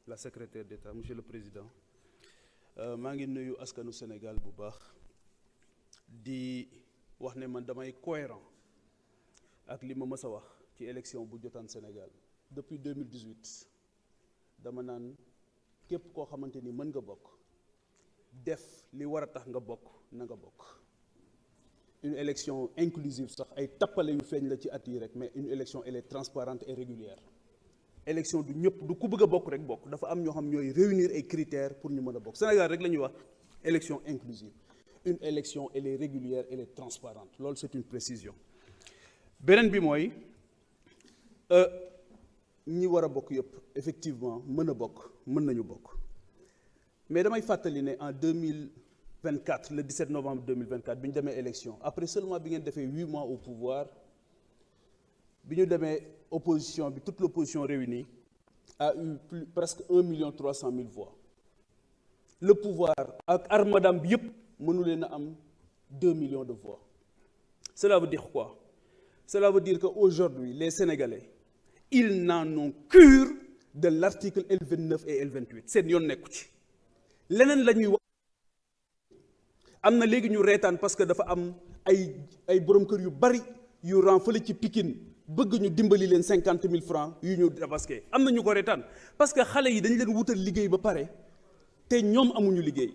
la secrétaire d'État, monsieur le président maa ngi nuyu askanu Sénégal bu baax di wax ne man damay cohérent ak li ma mës a wax ci élection bu jotaan Sénégal depuis 2018 dama naan képp koo xamante ni mën nga bokk def li war a tax nga bokk na nga bokk. Une élection inclusive sax ay tappale yu feeñ la ci at yi rek mais une élection elle est transparente et régulière. Élection du ñëpp du ku bëgg a bokk rek bokk dafa am ñoo xam ñooy réunir ay critères pour ñu mën a bokk Sénégal rek la ñuy wax élection inclusive. Une élection elle est régulière elle est transparente loolu c'est une précision. Beneen bi mooy ñi war a bokk yëpp effectivement mën a bokk mën nañu bokk mais damay fàttali ne en 2024 le 17 novembre 2024 bi ñu demee élection après seulement bi ngeen defee 8 mois au pouvoir bi ñu demee opposition bi toute l'opposition réunie a eu presque 1,3 million voix le pouvoir ak armadam bi yëpp mënu leen a am 2 millions de voix. Cela veut dire quoi? Cela veut dire qu'aujourd'hui les Sénégalais ils n'en ont cure de l'article L29 et L28 seen yoon nekku ci leneen la ñuy wax. Am na léegi ñu reetaan parce que dafa am ay borom kër yu bari yu renfale ci Pikine bëgg ñu dimbali leen 50 000 francs yu ñu tabaské am na ñu ko reetaan parce que xale yi dañu leen wutal liggéey ba pare te ñoom amuñu liggéey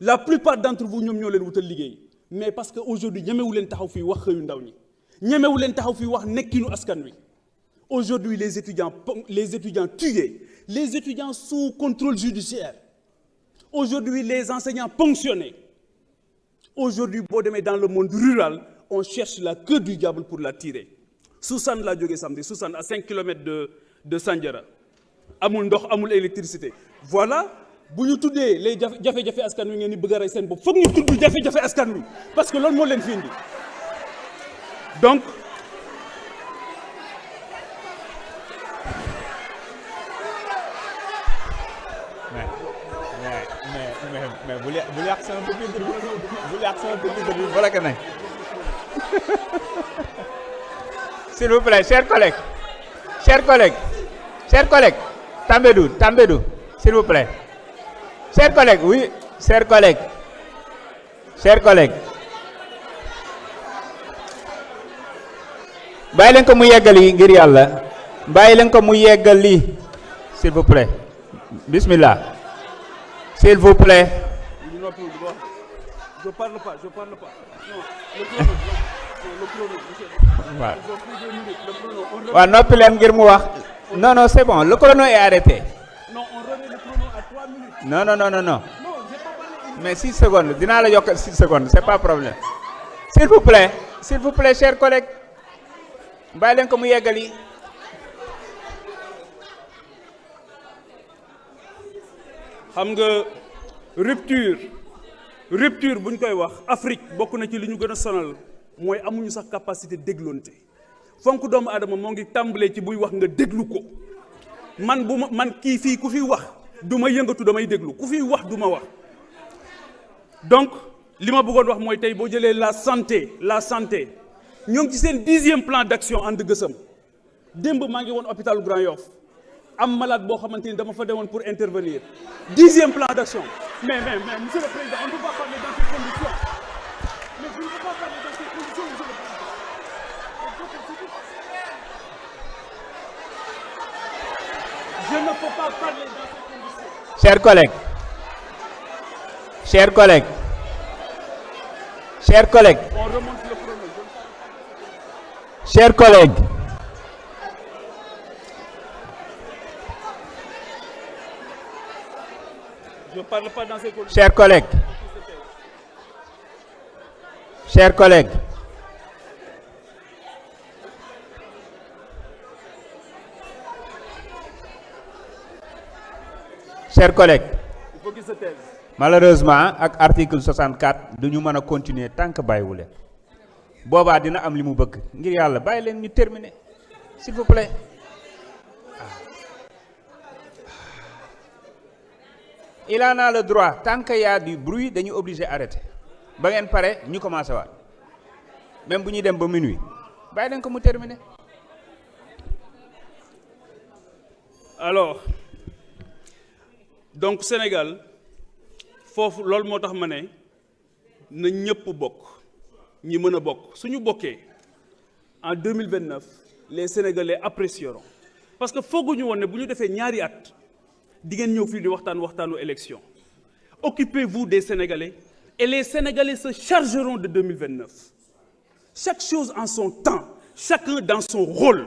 la plupart d'entre vous ñoom ñoo leen wutal liggéey mais parce que aujourd'hui ñemewu leen taxaw fii wax xëyu ndaw ñi ñemewu leen taxaw fii wax nekkinu askan wi. Aujourd'hui les étudiants tués, les étudiants sous contrôle judiciaire, aujourd'hui les enseignants ponctionnés. Aujourd'hui boo demee dans le monde rural on cherche la queue du diable pour la tirer. Sousane laa jógee samedi Sousane à 5 kilomètres de Sandiara amul ndox amul électricité voilà bu ñu tuddee les jafe-jafe askan wi ngeen di bëgg a rey seen bopp foog ñu tudd jafe-jafe askan wi parce que loolu moo leen fi indi donc. mais bu yàq sama pupitre bi bu yàq sama pupitre bi bloqué nañ. S'il vous plaît chers collègues Tambédou s'il vous plaît chers collègues oui chers collègues bàyyi leen ko mu yeggali ngir yàlla bàyyi leen ko mu yeggali s'il vous plaît bismillah. S'il vous plaît. Je parle pas. Non, waaw noppi leen ngir mu wax. Non, c'est bon, le chrono est arrêté. Non, on remet le chrono à 3 minutes. Non. Non, j'ai pas parlé. Mais 6 secondes, dinaa la yokk 6 secondes, c'est pas problème. S'il vous plaît, chers collègues. Bàyyi leen ko mu yeggali. xam nga rupture bu ñu koy wax Afrique bokk na ci li ñu gën a sonal mooy amuñu sax capacité dégloonte fonk doomu aadama moo ngi tàmbalee ci buy wax nga déglu ko man kii fii ku fi wax du ma yëngatu damay déglu ku fi wax du ma wax donc li ma bëggoon wax mooy tey boo jëlee la santé ñoo ngi ci seen 10e plan d'action ànd gësëm démb maa ngi woon hôpital Grand Yoff am malade boo xamante ni dama fa demoon pour intervenir 10e plan d'action mais monsieur le président on ne peut pas parler dans ces conditions mais je ne peux pas parler dans ces conditions monsieur le président. Je ne peux pas parler dans ces conditions. Chers collègues on remonte le chrono. Chers collègues. Je ne parle pas dans ces conditions. Chers collègues. Il faut qu'il se taise. Malheureusement ak article 64 du ñu mën a continuer tant que bàyyiwu leen boobaa dina am li mu bëgg ngir yàlla bàyyi leen ñu terminer s'il vous plaît. Il en a le droit tant qu'il y a du bruit dañuy obligé arrêter ba ngeen pare ñu commencé waat même bu ñuy dem ba minuit bàyyi leen ko mu terminer. Alors donc Sénégal foofu loolu moo tax ma ne na ñëpp bokk ñi mën a bokk suñu bokkee en 2029 les Sénégalais apprécieront parce que fooguñu woon ne bu ñu defee ñaari at di ngeen ñëw fii di waxtaanu élection occupez-vous des Sénégalais et les Sénégalais se chargeront de 2029 chaque chose en son temps chacun dans son rôle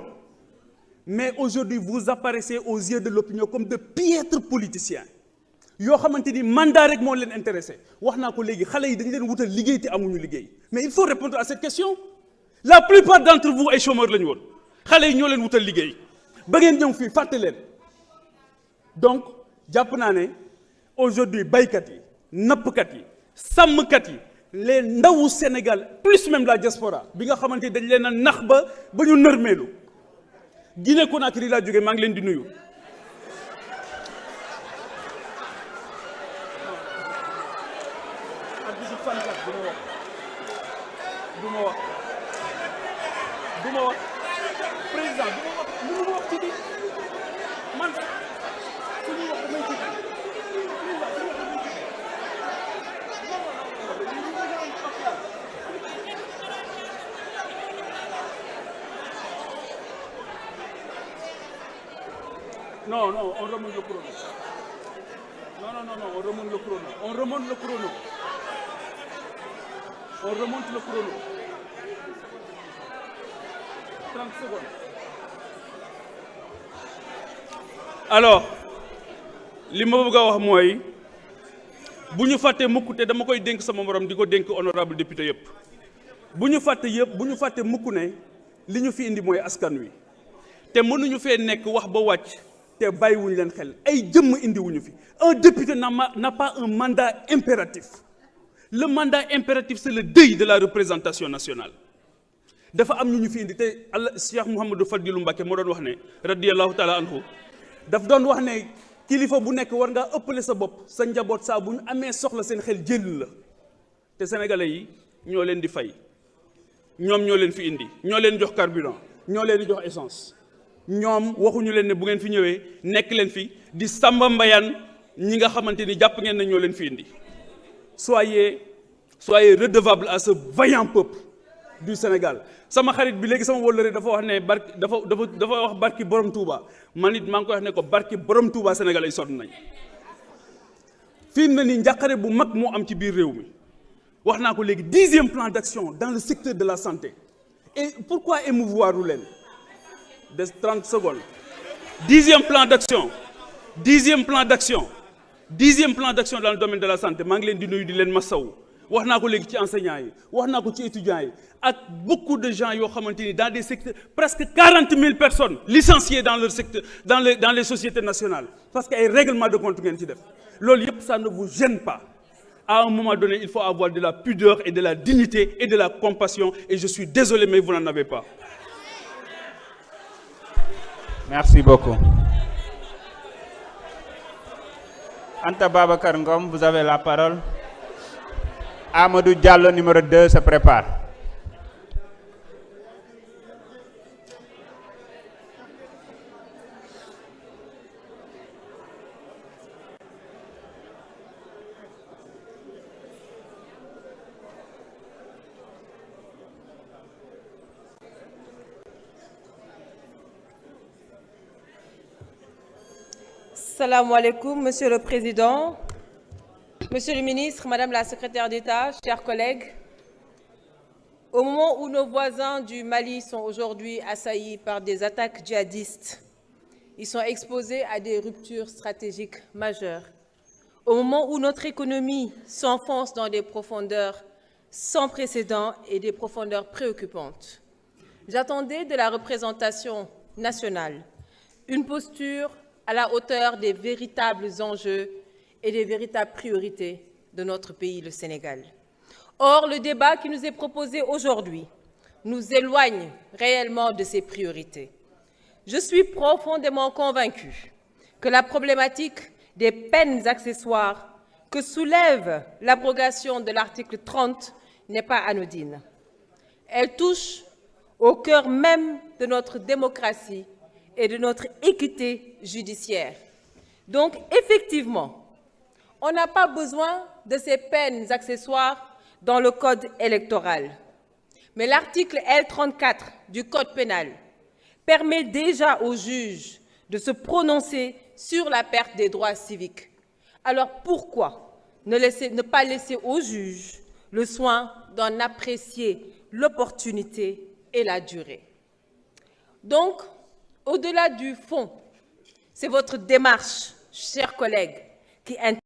mais aujourd'hui vous apparaissez aux yeux de l'opinion comme de piètres politiciens yoo xamante ni mandat rek moo leen intéressé wax naa ko léegi xale yi dañu leen wutal liggéey te amuñu liggéey mais il faut répondre à cette question la plupart d'entre vous ay chômeurs la ñu woon xale yi ñoo leen wutal liggéey ba ngeen ñëw fii fàtte leen donc jàpp naa ne aujourd'hui baykat yi nappkat yi sàmmkat yi les ndawu Sénégal plus même la diaspora bi nga xamante ni dañ leen a nax ba ñu nërmeelu Guinée Conakry laa jógee maa ngi leen di nuyu du ma wax président du ma wax mënu ma wax ci di man suñu wax damay ci non on remonte le chrono non on remonte le chrono on remonte le chrono 30 secondes. Alors li ma bëgg a wax mooy bu ñu fàtte mukk te dama koy dénk sama morom di ko dénk honorable député yëpp bu ñu fàtte mukk ne li ñu fi indi mooy askan wi te mënuñu fee nekk wax ba wàcc te bàyyiwuñu leen xel ay jëmm indiwuñu fi un député n'a pas un mandat impératif le mandat impératif c'est le deuil de la représentation nationale dafa am ñu fi indi te Cheikh Mouhamadou Fadilou Mbacké moo doon wax ne radiyallahu taala anhu daf doon wax ne kilifa bu nekk war ngaa ëppale sa bopp sa njaboot saa bu ñu amee soxla seen xel jël la te sénégalais yi ñoo leen di fay ñoom ñoo leen fi indi ñoo leen jox carburant ñoo leen di jox essence ñoom waxuñu leen ne bu ngeen fi ñëwee nekk leen fi di samba mbayaan ñi nga xamante ni jàpp ngeen ne ñoo leen fi indi soyez redevable à ce vaillant peuple du Sénégal sama xarit bi léegi sama wóllëre dafa wax ne dafa wax barki borom Touba man it maa ngi koy wax ne ko barki borom Touba Sénégal ay sonn nañ fii mu ne nii njàqare bu mag moo am ci biir réew mi wax naa ko léegi 10e plan d'action dans le secteur de la santé et pourquoi émouvoir leen des 30 secondes 10e plan d'action dans le domaine de la santé maa ngi leen di nuyu di leen masawu wax naa ko léegi ci enseignants yi wax naa ko ci étudiants yi ak beaucoup de gens yoo xamante ni dans des secteurs presque 40 000 personnes licenciées dans leur secteur dans les sociétés nationales parce que ay règlement de compte ngeen ci def loolu yëpp ça ne vous gêne pas à un moment donné il faut avoir de la pudeur et de la dignité et de la compassion et je suis désolé mais vous n'en avez pas. Merci beaucoup. Anta Babacar Ngom, vous avez la parole. Amadou Diallo, numéro 2, se prépare. Salam alaikum, Monsieur le Président, Monsieur le Ministre, Madame la Secrétaire d'État, chers collègues. Au moment où nos voisins du Mali sont aujourd'hui assaillis par des attaques djihadistes, ils sont exposés à des ruptures stratégiques majeures. Au moment où notre économie s'enfonce dans des profondeurs sans précédent et des profondeurs préoccupantes, j'attendais de la représentation nationale une posture à la hauteur des véritables enjeux et des véritables priorités de notre pays, le Sénégal. Or, le débat qui nous est proposé aujourd'hui nous éloigne réellement de ces priorités. Je suis profondément convaincue que la problématique des peines accessoires que soulève l'abrogation de l'article 30 n'est pas anodine. Elle touche au cœur même de notre démocratie et de notre équité judiciaire. Donc, effectivement, on n'a pas besoin de ces peines accessoires dans le code électoral. Mais l'article L34 du code pénal permet déjà aux juges de se prononcer sur la perte des droits civiques. Alors pourquoi ne pas laisser aux juges le soin d'en apprécier l'opportunité et la durée? Donc, au-delà du fond, c'est votre démarche, chers collègues, qui intéresse.